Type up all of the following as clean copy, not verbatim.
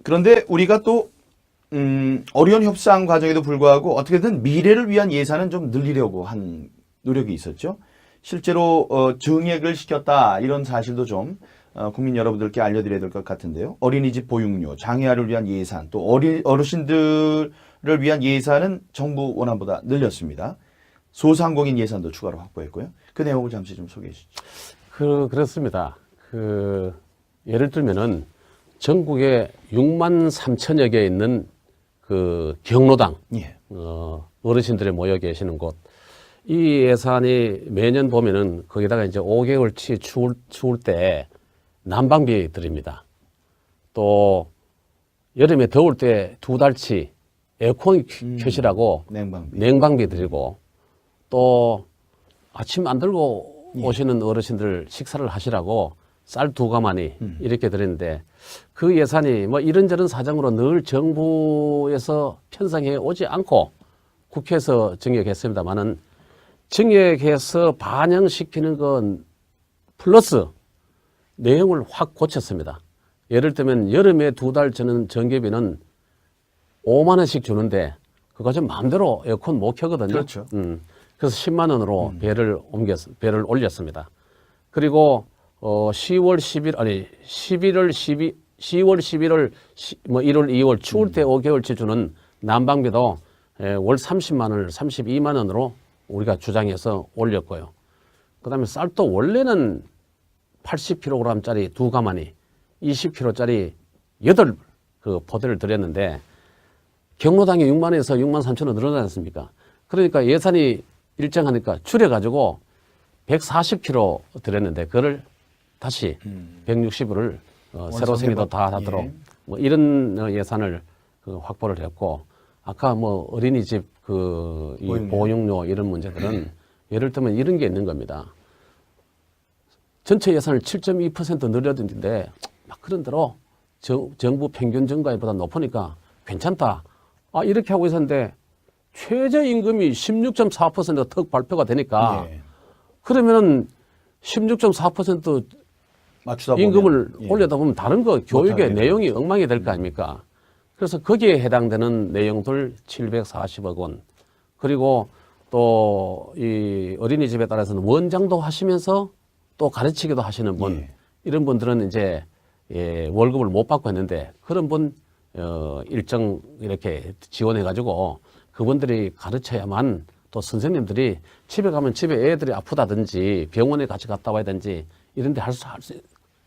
그런데 우리가 또 어려운 협상 과정에도 불구하고 어떻게든 미래를 위한 예산은 좀 늘리려고 한 노력이 있었죠. 실제로 증액을 시켰다 이런 사실도 좀 국민 여러분들께 알려드려야 될 것 같은데요. 어린이집 보육료, 장애아를 위한 예산, 또 어르신들을 위한 예산은 정부 원안보다 늘렸습니다. 소상공인 예산도 추가로 확보했고요. 그 내용을 잠시 좀 소개해 주시죠. 그렇습니다. 예를 들면은 전국에 6만 3천여 개 있는 그 경로당, 예. 어르신들이 모여 계시는 곳. 이 예산이 매년 보면은 거기다가 이제 5개월치 추울 때 난방비 드립니다. 또 여름에 더울 때 2달치 에어컨 켜시라고 냉방비 드리고, 또 아침 안 들고 오시는 어르신들 식사를 하시라고 쌀 2가마니 이렇게 드리는데, 그 예산이 뭐 이런저런 사정으로 늘 정부에서 편성해 오지 않고 국회에서 증액했습니다만은, 증액해서 반영시키는 건 플러스 내용을 확 고쳤습니다. 예를 들면 여름에 2달 주는 전기비는 5만 원씩 주는데 그거 좀 마음대로 에어컨 못 켜거든요. 그렇죠. 그래서 10만 원으로 배를 올렸습니다. 그리고 10월 11월 뭐 1월 2월 추울 때 5개월치 주는 난방비도 월 30만 원을 32만 원으로 우리가 주장해서 올렸고요. 그다음에 쌀도 원래는 80kg짜리 2가마니 20kg짜리 8그 포대를 드렸는데 경로당이 6만 원에서 6만 3천 원 늘어나지 않습니까? 그러니까 예산이 일정하니까 줄여가지고 140kg 드렸는데 그거를 다시 160을 새로 생기도 다 하도록 뭐 이런 예산을 확보를 했고, 아까 뭐 어린이집 이 보육료 이런 문제들은 예를 들면 이런 게 있는 겁니다. 전체 예산을 7.2% 늘려드는데 막 그런 대로 정부 평균 증가율보다 높으니까 괜찮다. 이렇게 하고 있었는데 최저임금이 16.4%턱 발표가 되니까 그러면은 16.4% 맞추다 임금을 보면, 올려다 보면 다른 거 교육의 못하게 내용이 엉망이 될 거 아닙니까? 그래서 거기에 해당되는 내용들 740억 원, 그리고 또 이 어린이집에 따라서는 원장도 하시면서 또 가르치기도 하시는 분, 이런 분들은 이제 월급을 못 받고 했는데 그런 분 일정 이렇게 지원해 가지고 그분들이 가르쳐야만 또 선생님들이 집에 가면 집에 애들이 아프다든지 병원에 같이 갔다 와야 되는지 이런 데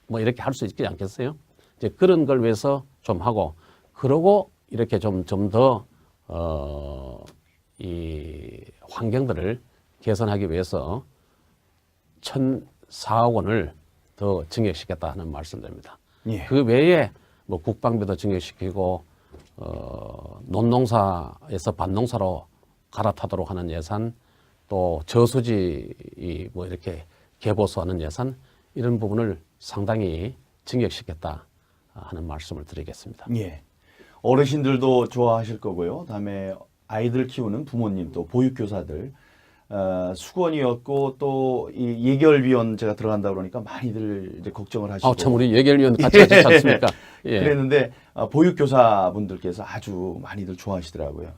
뭐 이렇게 할 수 있지 않겠어요? 이제 그런 걸 위해서 좀 하고, 그러고 이렇게 좀 더 이 환경들을 개선하기 위해서 1,004억 원을 더 증액시켰다 하는 말씀드립니다. 그 외에 뭐 국방비도 증액시키고 논농사에서 밭농사로 갈아타도록 하는 예산, 또 저수지 뭐 이렇게 개보수하는 예산, 이런 부분을 상당히 증액시켰다 하는 말씀을 드리겠습니다. 예. 어르신들도 좋아하실 거고요. 그다음에 아이들 키우는 부모님, 또 보육교사들, 수건이었고 또 이 예결위원 제가 들어간다 그러니까 많이들 이제 걱정을 하시고. 참 우리 예결위원 같이 하지 않습니까? 예. 그랬는데 보육교사분들께서 아주 많이들 좋아하시더라고요.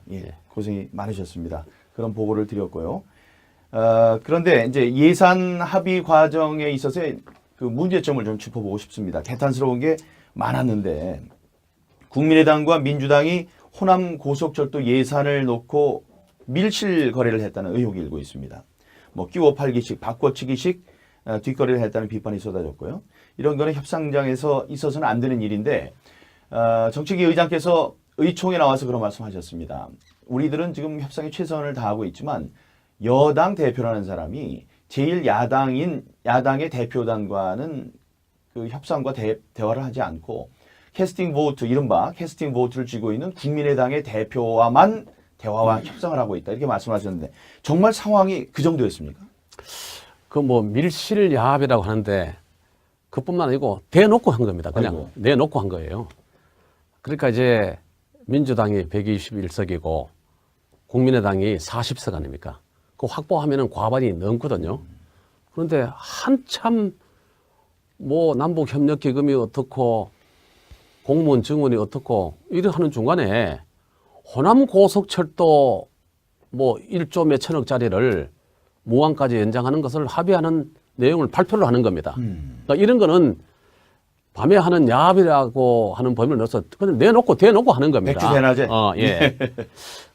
고생이 많으셨습니다. 그런 보고를 드렸고요. 그런데 이제 예산 합의 과정에 있어서 그 문제점을 좀 짚어보고 싶습니다. 개탄스러운 게 많았는데, 국민의당과 민주당이 호남 고속철도 예산을 놓고 밀실 거래를 했다는 의혹이 일고 있습니다. 뭐 끼워 팔기식, 바꿔치기식 뒷거래를 했다는 비판이 쏟아졌고요. 이런 거는 협상장에서 있어서는 안 되는 일인데, 정책위 의장께서 의총에 나와서 그런 말씀하셨습니다. 우리들은 지금 협상에 최선을 다하고 있지만 여당 대표라는 사람이 제일 야당의 대표단과는 그 협상과 대화를 하지 않고 캐스팅 보트, 이른바 캐스팅 보트를 쥐고 있는 국민의당의 대표와만 대화와 협상을 하고 있다, 이렇게 말씀하셨는데 정말 상황이 그 정도였습니까? 그 뭐 밀실 야합이라고 하는데 그뿐만 아니고 대놓고 한 겁니다. 그냥 내놓고 한 거예요. 그러니까 이제 민주당이 121석이고 국민의당이 40석 아닙니까? 그 확보하면은 과반이 넘거든요. 그런데 한참 뭐 남북협력기금이 어떻고 공무원 증원이 어떻고 이래 하는 중간에 호남 고속철도 뭐 1조 몇천억짜리를 무한까지 연장하는 것을 합의하는 내용을 발표를 하는 겁니다. 그러니까 이런 거는 밤에 하는 야합이라고 하는 범위를 넣어서 그냥 대놓고 하는 겁니다. 백주대낮에. 예.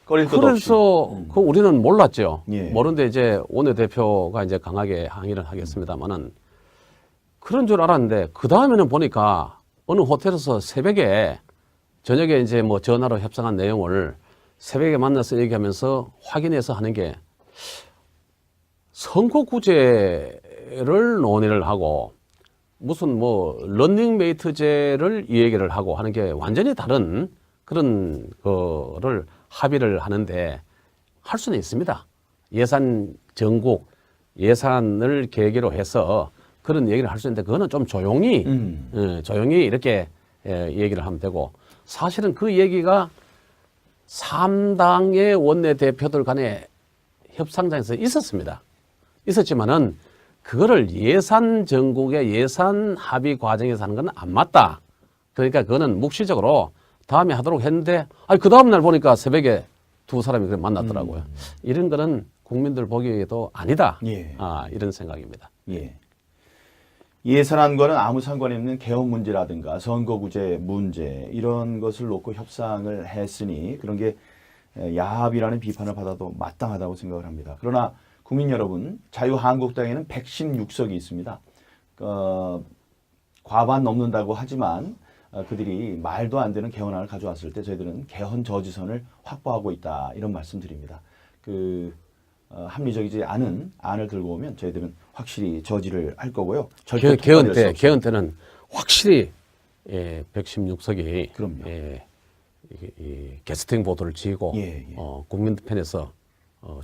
꺼릴 것도 없이. 그래서 그 우리는 몰랐죠. 예. 모르는데 이제 원내대표가 이제 강하게 항의를 하겠습니다만은 그런 줄 알았는데 그 다음에는 보니까 어느 호텔에서 새벽에 저녁에 이제 뭐 전화로 협상한 내용을 새벽에 만나서 얘기하면서 확인해서 하는 게 선거구제를 논의를 하고 무슨 뭐 런닝메이트제를 이 얘기를 하고 하는 게 완전히 다른 그런 거를 합의를 하는데 할 수는 있습니다. 예산 전국 예산을 계기로 해서 그런 얘기를 할 수 있는데 그거는 좀 조용히 조용히 이렇게 얘기를 하면 되고 사실은 그 얘기가 3당의 원내대표들 간의 협상장에서 있었습니다. 있었지만은 그거를 예산 전국의 예산 합의 과정에서 하는 건 안 맞다. 그러니까 그거는 묵시적으로 다음에 하도록 했는데 아니 그 다음 날 보니까 새벽에 두 사람이 그래 만났더라고요. 이런 거는 국민들 보기에도 아니다. 예. 이런 생각입니다. 예. 예산안과는 아무 상관이 없는 개헌 문제라든가 선거구제 문제 이런 것을 놓고 협상을 했으니 그런 게 야합이라는 비판을 받아도 마땅하다고 생각을 합니다. 그러나 국민 여러분, 자유한국당에는 116석이 있습니다. 과반 넘는다고 하지만 그들이 말도 안 되는 개헌안을 가져왔을 때 저희들은 개헌 저지선을 확보하고 있다 이런 말씀드립니다. 합리적이지 않은 안을 들고 오면 저희들은 확실히 저지를 할 거고요. 절대 개헌 때는 확실히 116석이 그럼요. 이 게스팅 보도를 지고 예. 국민 편에서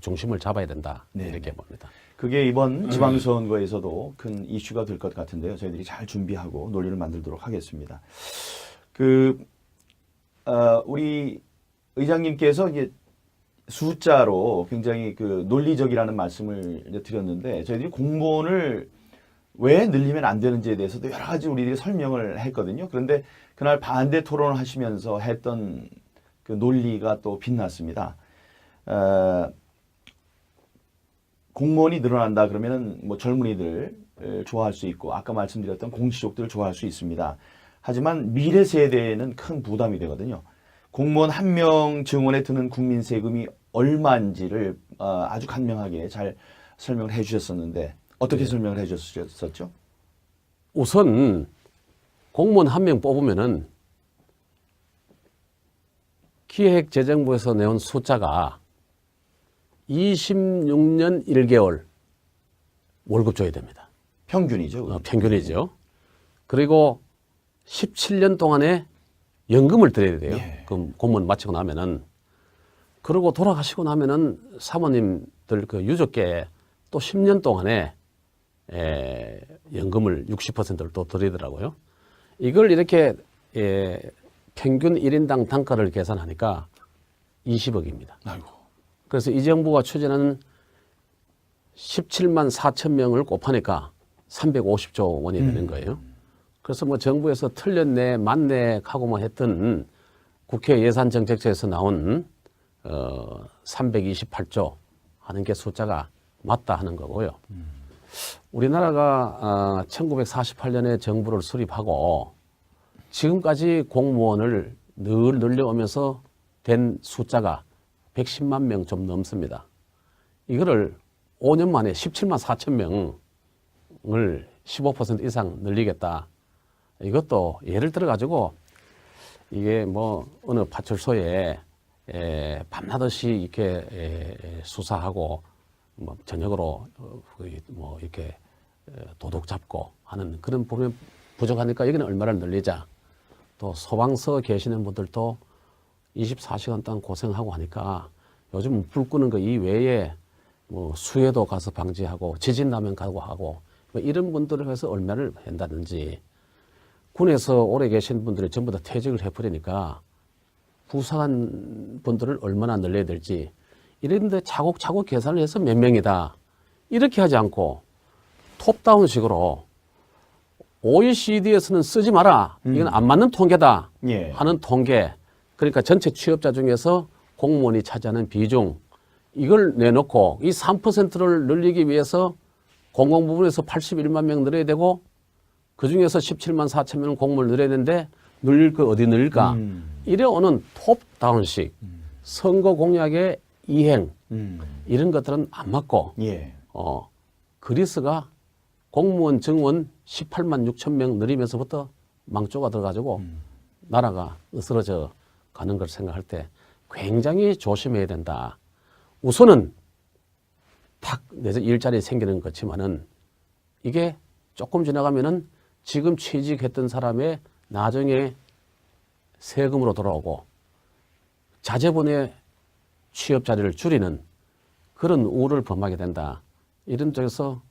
중심을 잡아야 된다 네, 이렇게 네. 봅니다. 그게 이번 지방선거에서도 큰 이슈가 될 것 같은데요. 저희들이 잘 준비하고 논리를 만들도록 하겠습니다. 우리 의장님께서 이제 숫자로 굉장히 논리적이라는 말씀을 이제 드렸는데 저희들이 공무원을 왜 늘리면 안 되는지에 대해서도 여러 가지 우리들이 설명을 했거든요. 그런데 그날 반대 토론을 하시면서 했던 그 논리가 또 빛났습니다. 공무원이 늘어난다 그러면은 뭐 젊은이들 좋아할 수 있고 아까 말씀드렸던 공시족들 좋아할 수 있습니다. 하지만 미래 세대에는 큰 부담이 되거든요. 공무원 한 명 증원에 드는 국민 세금이 얼마인지를 아주 간명하게 잘 설명을 해 주셨었는데 어떻게 설명을 해 주셨었죠? 우선 공무원 한 명 뽑으면은 기획재정부에서 내온 숫자가 26년 1개월 월급 줘야 됩니다. 평균이죠. 평균이죠. 그리고 17년 동안에 연금을 드려야 돼요. 예. 그럼 공무원 마치고 나면은 그러고 돌아가시고 나면은 사모님들 그 유족께 또 10년 동안에 연금을 60%를 또 드리더라고요. 이걸 이렇게 평균 1인당 단가를 계산하니까 20억입니다. 아이고. 그래서 이 정부가 추진하는 17만 4천 명을 곱하니까 350조 원이 되는 거예요. 그래서 뭐 정부에서 틀렸네, 맞네 하고 뭐 했던 국회 예산정책처에서 나온 328조 하는 게 숫자가 맞다 하는 거고요. 우리나라가 1948년에 정부를 수립하고 지금까지 공무원을 늘 늘려오면서 된 숫자가 110만 명 좀 넘습니다. 이거를 5년 만에 17만 4천 명을 15% 이상 늘리겠다. 이것도 예를 들어 가지고 이게 뭐 어느 파출소에 밤낮없이 이렇게 수사하고 뭐 저녁으로 뭐 이렇게 도둑 잡고 하는 그런 보면 부족하니까 여기는 얼마를 늘리자. 또 소방서 계시는 분들도 24시간 동안 고생하고 하니까 요즘 불 끄는 거 이외에 뭐 수해도 가서 방지하고 지진 나면 가고 하고 뭐 이런 분들을 해서 얼마를 한다든지 군에서 오래 계신 분들이 전부 다 퇴직을 해버리니까 부사관 분들을 얼마나 늘려야 될지 이런데 차곡차곡 계산을 해서 몇 명이다 이렇게 하지 않고 톱다운식으로 OECD에서는 쓰지 마라. 이건 안 맞는 통계다 예. 하는 통계. 그러니까 전체 취업자 중에서 공무원이 차지하는 비중 이걸 내놓고 이 3%를 늘리기 위해서 공공 부분에서 81만 명 늘려야 되고 그중에서 17만 4천 명은 공무원을 늘려야 되는데 늘릴 거 어디 늘릴까? 이래오는 톱다운식 선거 공약의 이행 이런 것들은 안 맞고 예. 그리스가 공무원 정원 18만 6천 명 늘리면서부터 망조가 들어가지고 나라가 으스러져 가는 걸 생각할 때 굉장히 조심해야 된다. 우선은 탁 내서 일자리 생기는 거지만은 이게 조금 지나가면은 지금 취직했던 사람의 나중에 세금으로 돌아오고 자제분의 취업 자리를 줄이는 그런 우를 범하게 된다. 이런 쪽에서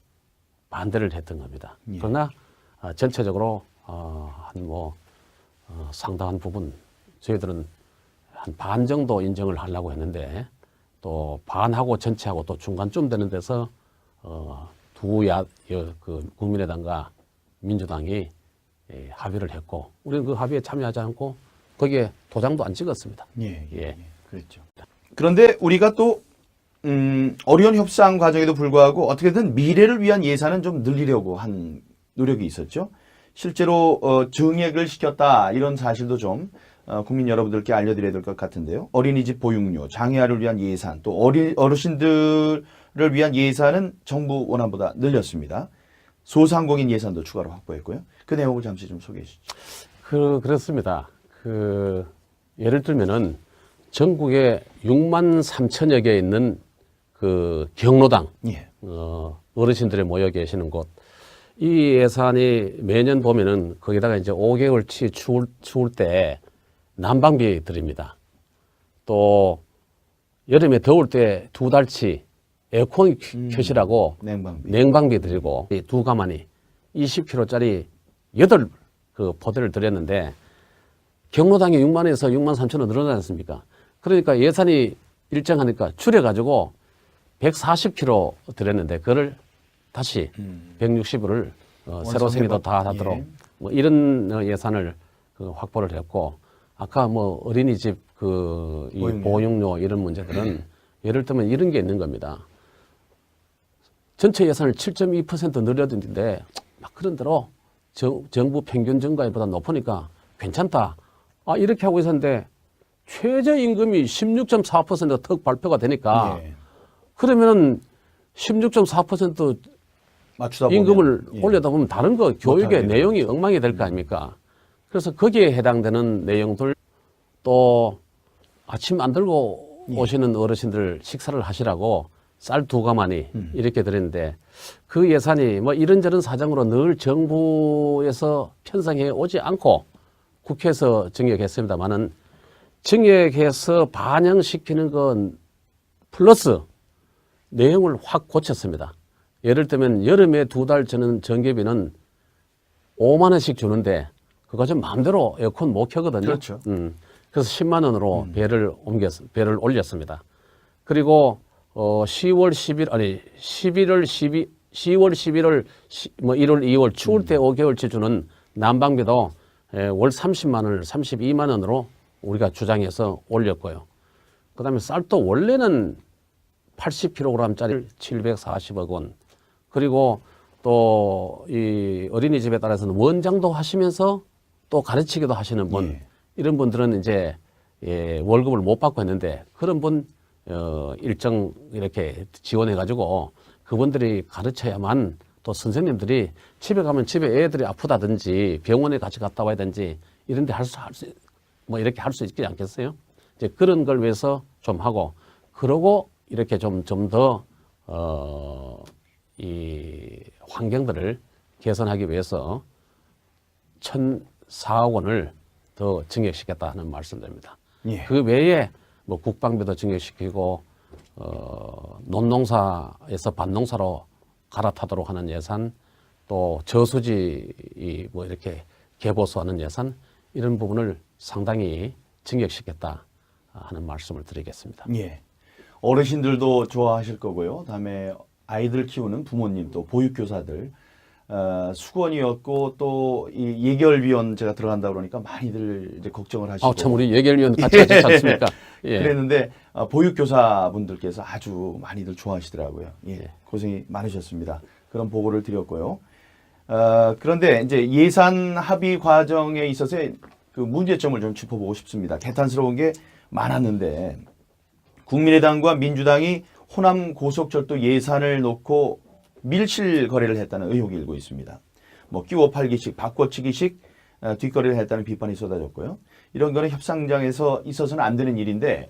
반대를 했던 겁니다. 예. 그러나 전체적으로 상당한 부분 저희들은 한 반 정도 인정을 하려고 했는데 또 반하고 전체하고 또 중간쯤 되는 데서 국민의당과 민주당이 합의를 했고 우리는 그 합의에 참여하지 않고 거기에 도장도 안 찍었습니다. 예. 예. 그렇죠. 그런데 우리가 또 어려운 협상 과정에도 불구하고 어떻게든 미래를 위한 예산은 좀 늘리려고 한 노력이 있었죠. 실제로 증액을 시켰다 이런 사실도 좀 국민 여러분들께 알려드려야 될 것 같은데요. 어린이집 보육료, 장애아를 위한 예산, 또 어르신들을 위한 예산은 정부 원안보다 늘렸습니다. 소상공인 예산도 추가로 확보했고요. 그 내용을 잠시 좀 소개해 주시죠. 그렇습니다. 예를 들면은 전국에 6만 3천여 개 있는 그 경로당, 예. 어르신들이 모여 계시는 곳. 이 예산이 매년 보면은 거기다가 이제 5개월치 추울 때 난방비 드립니다. 또 여름에 더울 때 2달치 에어컨 켜시라고 냉방비 드리고 이 두 가마니 20kg짜리 8그 포대를 드렸는데 경로당이 6만 원에서 6만 3천 원 늘어나지 않습니까? 그러니까 예산이 일정하니까 줄여가지고 140kg 드렸는데 그걸 다시 160을 새로 생기도 다 하도록 예. 뭐 이런 예산을 확보를 했고 아까 뭐 어린이집 이 보육료 이런 문제들은 예를 들면 이런 게 있는 겁니다. 전체 예산을 7.2% 늘려드는데 막 그런 대로 정부 평균 증가율보다 높으니까 괜찮다. 이렇게 하고 있었는데 최저임금이 16.4%턱 발표가 되니까 예. 그러면은 16.4% 맞추다 보면, 임금을 예. 올려다 보면 다른 거 교육의 못하게 내용이 엉망이 될 거 아닙니까? 그래서 거기에 해당되는 내용들 또 아침 안 들고 오시는 어르신들 식사를 하시라고 쌀 2가마니 이렇게 드렸는데 그 예산이 뭐 이런저런 사정으로 늘 정부에서 편성해 오지 않고 국회에서 증액했습니다만은 증액해서 반영시키는 건 플러스 내용을 확 고쳤습니다. 예를 들면 여름에 2달 주는 전기비는 5만 원씩 주는데 그거 좀 마음대로 에어컨 못 켜거든요. 그렇죠. 그래서 10만 원으로 배를 올렸습니다. 그리고 10월 11월 뭐 1월 2월 추울 때 5개월치 주는 난방비도 월 30만 원을 32만 원으로 우리가 주장해서 올렸고요. 그다음에 쌀도 원래는 80kg짜리 740억 원. 그리고 또 이 어린이집에 따라서는 원장도 하시면서 또 가르치기도 하시는 분 예. 이런 분들은 이제 월급을 못 받고 했는데 그런 분 일정 이렇게 지원해 가지고 그분들이 가르쳐야만 또 선생님들이 집에 가면 집에 애들이 아프다든지 병원에 같이 갔다 와야 되는지 이런 데 뭐 이렇게 할 수 있지 않겠어요? 이제 그런 걸 위해서 좀 하고 그러고 이렇게 좀 더 이 환경들을 개선하기 위해서 1,004억 원을 더 증액시켰다는 말씀드립니다. 예. 그 외에 뭐 국방비도 증액시키고 논농사에서 밭농사로 갈아타도록 하는 예산, 또 저수지 뭐 이렇게 개보수하는 예산 이런 부분을 상당히 증액시켰다 하는 말씀을 드리겠습니다. 예. 어르신들도 좋아하실 거고요. 다음에 아이들 키우는 부모님 또 보육교사들 수건이었고 또 이 예결위원제가 들어간다 그러니까 많이들 이제 걱정을 하시고. 아, 참 우리 예결위원 같이 하지 않습니까? 예. 그랬는데 보육교사분들께서 아주 많이들 좋아하시더라고요. 예, 고생이 많으셨습니다. 그런 보고를 드렸고요. 그런데 이제 예산 합의 과정에 있어서의 그 문제점을 좀 짚어보고 싶습니다. 개탄스러운 게 많았는데 국민의당과 민주당이 호남 고속철도 예산을 놓고 밀실 거래를 했다는 의혹이 일고 있습니다. 뭐 끼워 팔기식, 바꿔치기식 뒷거래를 했다는 비판이 쏟아졌고요. 이런 거는 협상장에서 있어서는 안 되는 일인데